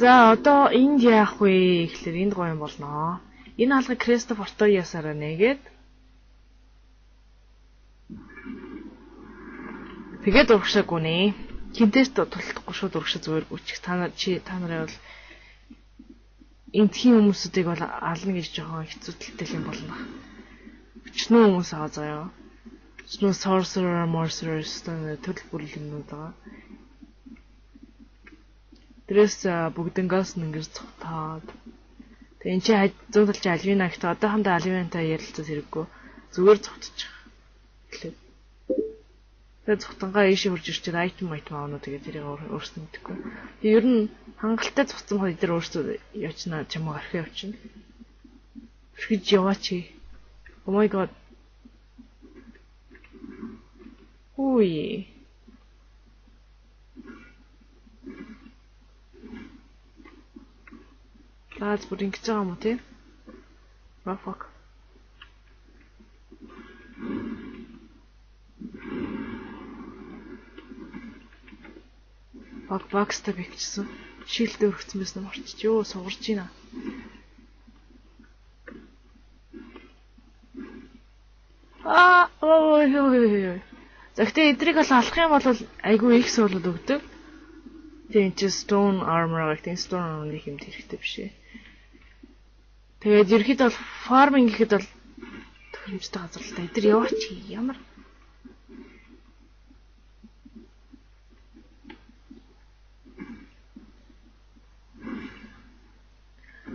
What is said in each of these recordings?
За одоо энд яах вэ гэхэлэр энд гоё юм болно. Энэ хаалгыг Кристоф Арториасаараа нээгээд тэгээд урагшаа гүнэ. Хинтээс тулдахгүй шууд урагшаа зүгээр гүчих. Та нарын бол энтхийн хүмүүсүүдийг бол ална гэж жоохон хэцүүтэй юм болно. Өчнөө хүмүүс аваа заяа. Өчнөө sorcerer, sorcerers төрөл бүрэл юмнууд байгаа. Тэрээс бүгдэнгээс ингэж цогтоод. Тэгээ эн чинь зүүн талч Альвина гэхдээ одоохондоо Альвинатай ярилцаж хэрэггүй. Зүгээр цогтчих. Эхлээд. Тэгээ цогтонгаа ийшээ хурж ирчээд айтем аавна тэгээ тэрийг өөрснөө мэдэхгүй. Тэгээ ер нь хангалттай цогцсон хол эдгээр өөрсдөө явчнаа чамаа орхио явчихна. Орхиж яваач. Oh my god. Ой. Лаац бүр ингэж байгаа юм уу те? Oh fuck. Багста бигчсэн. Шилдэ өргөцсөн байсан морчиж ёо сугарч байна. Ой. Загтээ эдрийг бол алах юм бол айгүй их суулууд өгдөг. Тэгээ чи stone armor гэх тийм stone armor-ыг юм хэрэгтэй биш ээ. Тэгээд ерхэд бол farming гэхэд бол төхөөрөмжтэй газар л та эдэр яваач ямар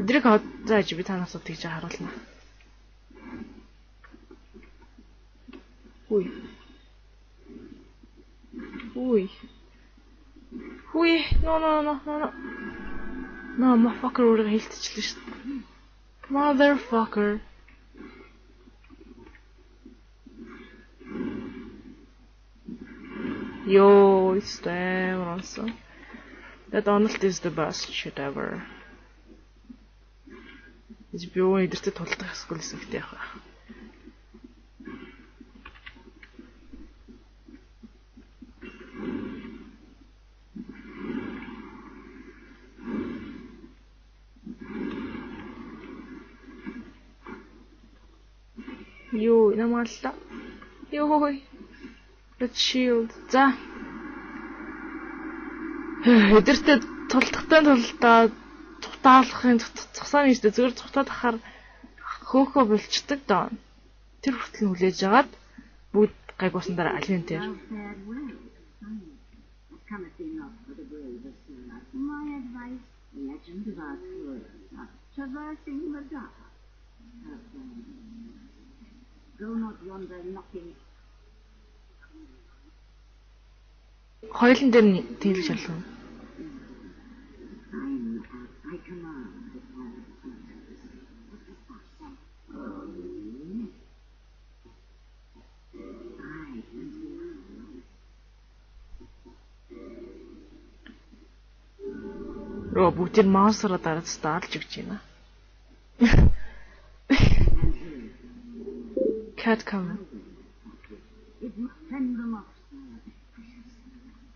эдрийг зааж би танаас тэгж харуулна. Ой. No, motherfucker үргэлж хэлтчихлээ шүү дээ. Motherfucker. Yo, it's damn awesome. That honestly is the best shit ever. Is би өө идэртэ тулдах хэсгэл хэсэгтэй яах вэ? Юу намаалла. Ёой. The shield. За. Эдэртээ тулдахтай тулдаад цухтаалахын цухсааны ихтэй зөвөр цухтаад ахаар хөөхөө болчдөг доо. Тэр хүртэл хүлээж агаад бүгд гайгуусан дараа Альвин дээр. Хойлон дээр тэлж шалгав. Бүгдээр маусараа дараад таалж өгч байна. Cat come.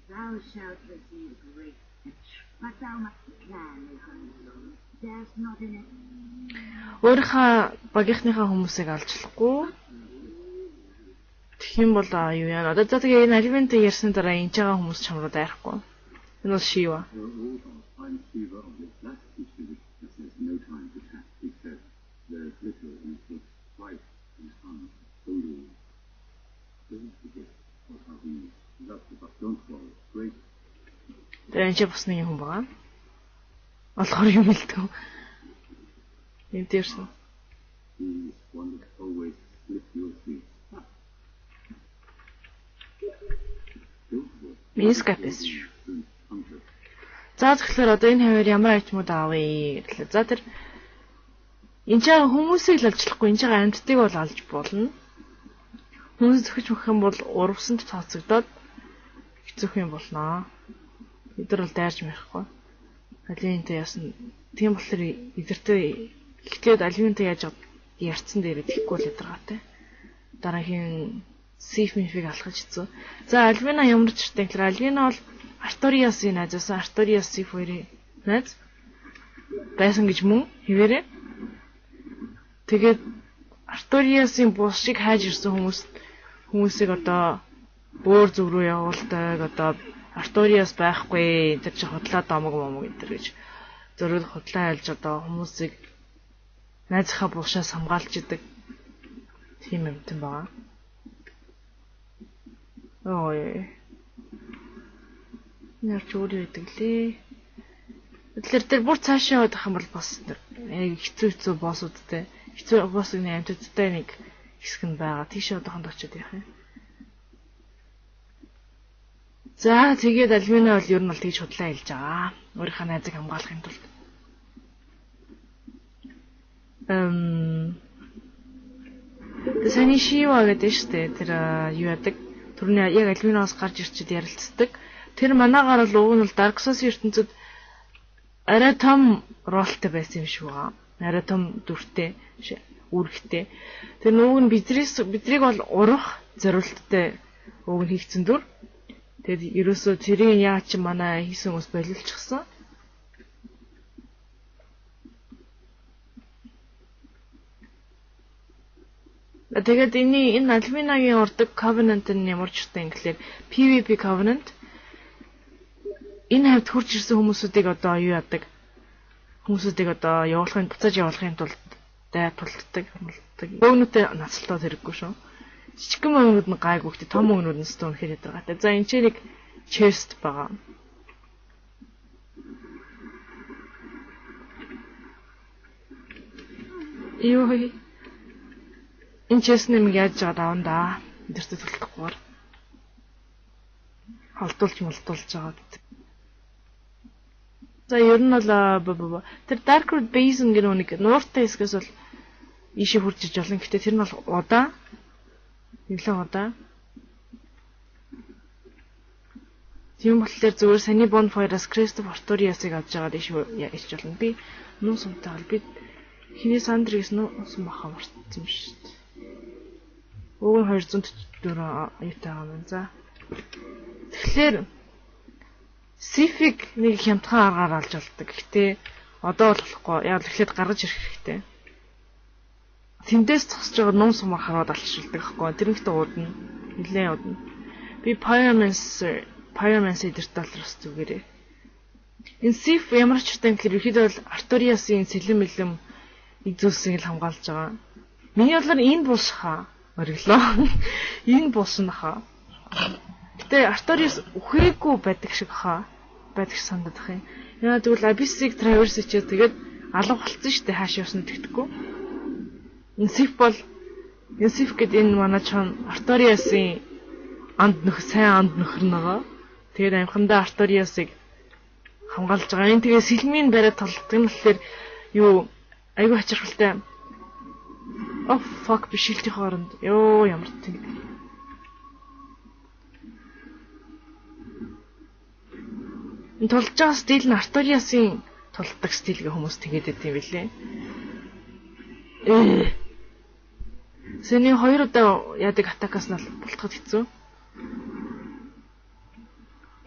Thou shalt receive great, but thou must plan it. There's not in it. Өөрийнхөө багийнхныхаа хүмүүсийг алжлахгүй. Тэгэх юм бол юу яа. Одоо тэгээ энэ Альвинт ярьсны дараа энэ ч байгаа хүмүүс чамруу дайрахгүй. Энэ бол Шива. Тэр энэ босны юм байгаа. Олохор юм л дөө. Энд тэрсэн. Мискапэс. За тэгэхээр одоо энэ хавар ямар айтмууд аавэ гэхлээр за тэр энэ ч хүмүүсийг л алжлахгүй энэ ч амьтдыг бол алж болно. Хүмүүс зөвхөж мөх юм бол урвсанд тооцогдоод хэцүүх юм болно. Эдгээр бол дайрч мэрэхгүй. Альвинтэй яасан. Тийм болохоор эдгэртэй ихлээд Альвинтэй яаж ярьцсан дээр идэхгүй л эдэргатай. Дараагийн Сифмифиг алхаж хэцүү. За Альвина ямар ч иртэй гэхээр Альвина бол Арториасын найзаас Арториас Сиф хоёрын найз. байсан гэж мөн хэвээрээ. Тэгээд Artorias-ийн бус шиг хайж ирсэн хүмүүсийг одоо өөр зүг рүү явуулдаг, одоо Artorias байхгүй тэр чи хотлоо домог момог энэ гэж зөрөөл хотлоо айлж одоо хүмүүсийг найзынхаа буушаас хамгаалж идэг тийм юм тийм байгаа. Ой. Нэрч өөр яадаг лээ. Тэгэхээр тэр бүр цаашаа явах юм бол бас хэцүү боссуудтай. Хэцүү боссыг амтдтай нэг хэсэг нь байгаа. Тийшээ одоохонд очиод явах юм. За тэгээд Альвина бол ер нь бол тэгж худлаа хэлж байгаа. Өөрийнхөө найзыг хамгаалахын тулд. Тэсэний Шива гэдэг шүү дээ. Тэр юу яадаг? Түрүүний яг Альвиноос гарч ирчихэд ярилцдаг. Тэр манаагаар бол уг нь бол Dark Souls-ийн ертөнцид арай том ролтой байсан юм шиг байгаа. Арай том дүртэй, үүрэгтэй. Тэр нөгөө нь бидрийг бол урах зорилттой уг нь хийгдсэн дүр. Тэгэд ерөөсөө тэрийг яа чи манай хийсэн хүмүүс болиулчихсан. Тэгээд энэ Альвинагийн урдаг Covenant нь ямар ч үстэй ингээл PvP Covenant энэ хавьд хурж ирсэн хүмүүсүүдийг одоо юу яадаг? Хүмүүсүүдийг одоо буцааж явуулахын тулд тулддаг. Бөөгнүүтэй нацалтаа хэрэггүй шүү. Жижигхэн мөнгөд нь гайгүй гэхдээ том мөнгнүүд нь стон хэрэг байгаа. За энэ ч нэг chest байгаа. Юу энэ chest нэмийг яаж жаад аван да. Эдэртээ төлөхгүй. Холдуулж байгаа гэдэг. За ер нь бол тэр Darkwood Basin гэх нэг нууртай хэсгээс бол ийшээ хурж иж болно. Гэхдээ тэр нь бол удаа. Нэглэн удаа. Тийм болохоор зөвхөн Sunny Bonfire-аас Christopher Artorias-ыг авч байгаа ийшээ ич болно. Би нуу сумтай бол би хинээс Андригс нуу сум бахаа мартсан юм шүү дээ. Өвгөн 244 аюутай байгаа юм. За. Тэгэхээр Sifig нэг хямдхан аргаар алж болдог. Гэхдээ одоо болохгүй. Яг л эхлээд гаргаж ирэх хэрэгтэй. Тэндээс зогсож байгаа нум сум хараад алчилдаг байхгүй. Тэрнийхтэй уудна. Нилээн уудна. Би Pyromancer дэрталрас зүгээрээ. Энэ Sif ямар ч үстэй гэхээр ихэд бол Artorias-ийн сэлэм мэлэм эзүүлсийг л хамгаалж байгаа. Миний бодлоор энэ бус хаа ориглоо. Энэ бус нь хаа. Гэтэ Artorias үхээгүй байдаг шиг хаа. Байдаг санагдах юм. Яа тэгвэл Abyss-ийг traverse хийчихээ тэгээд алга болцсон шүү дээ хааш явсан тэгдэхгүй. Энэ Sif гэдэг энэ манай чон Artorias-ийн сайн анд нөхөр нэгаа. Тэгээд амхандаа Artorias-ыг хамгаалж байгаа. Энэ тэгээ сэлмийн бариад толддог нь болохоор юу айгүй хачирхалтай. Oh fuck бишилтийн хооронд. Ёо ямар тийм. Энэ толж байгаа стил нь Artorias-ийн толддог стил гэх хүмүүс тэгээд байт юм билээ. Сэний 2 удаа яадаг атакаас нь бултахад хэцүү.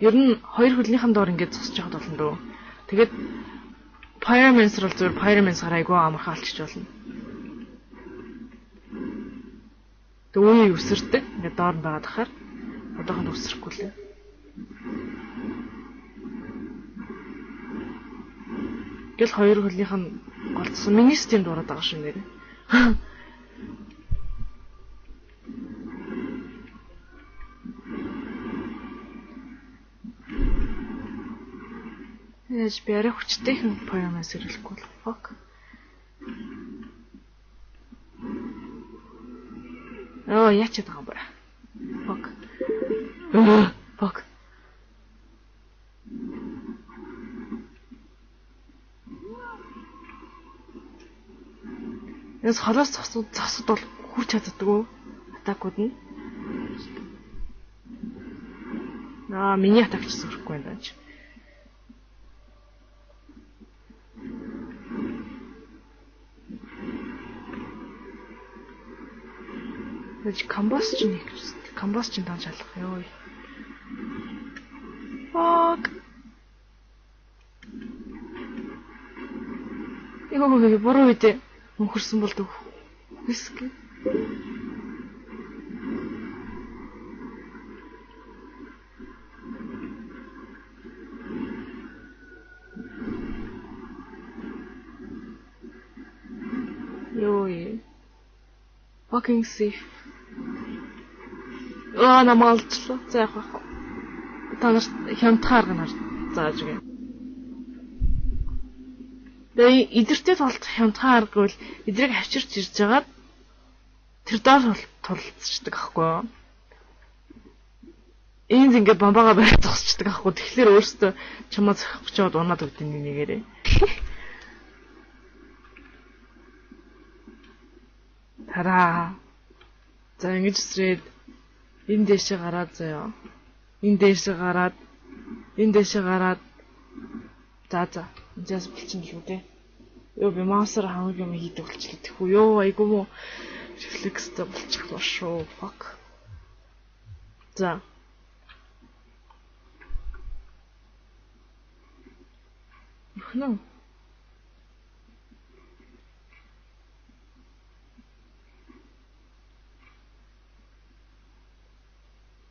Ер нь 2 хөлнийхэн доор ингэж зогсож байхад болно дөө. Тэгээд Pyromancer бол зөвхөн Pyromancer айгүй амархан алчиж болно. Төвөө өсөрдөг. Ингээд доор нь байгаа дахаар одоохонд өсөхгүй лээ. Гэл 2 хөлнийх нь голцсон. Миний системд ороод байгаа шүү нэр. Яаж би арай хүчтэй хэн Pyromancer хэлэхгүй л fuck. Яачаад байгаа юм бэ? Fuck. Fuck. Яс холоос засууд бол хүрч чаддаг уу? Атакууд нь. Миний атак ч зүрхгүй байна даа.Эж combustion тааж алах ёо. Fuck. Йоо, буруу үедээ мөнхөрсөн болдог. Хэсэг. Йоо. Fucking safe. Намаалчлаа. За яг бах. Та нарт хямдхаар гэнаар зааж өгье. Тэгээ идэртэй толт хямдхан аргагүй эдрийг авчирч ирж байгаад тэр доор тулцдаг аахгүй юу? Энд ингээ бамбаага бариад зогсчдаг аахгүй. Тэгэхээр өөрөөсөө чамаа зохих гэж бод унаад өгдөг нэгээрээ. Тараа. За ингэж срээд энэ дэшээ гараад заяа. Энэ дэшээ гараад за энэс болчихно шүү дээ. Йоо би маусаар хамаг юм хийдэг болчихлоо тэхүү. Йоо айгуу мó рефлекстэй болчихлоо шүү. Fuck. За. Нөө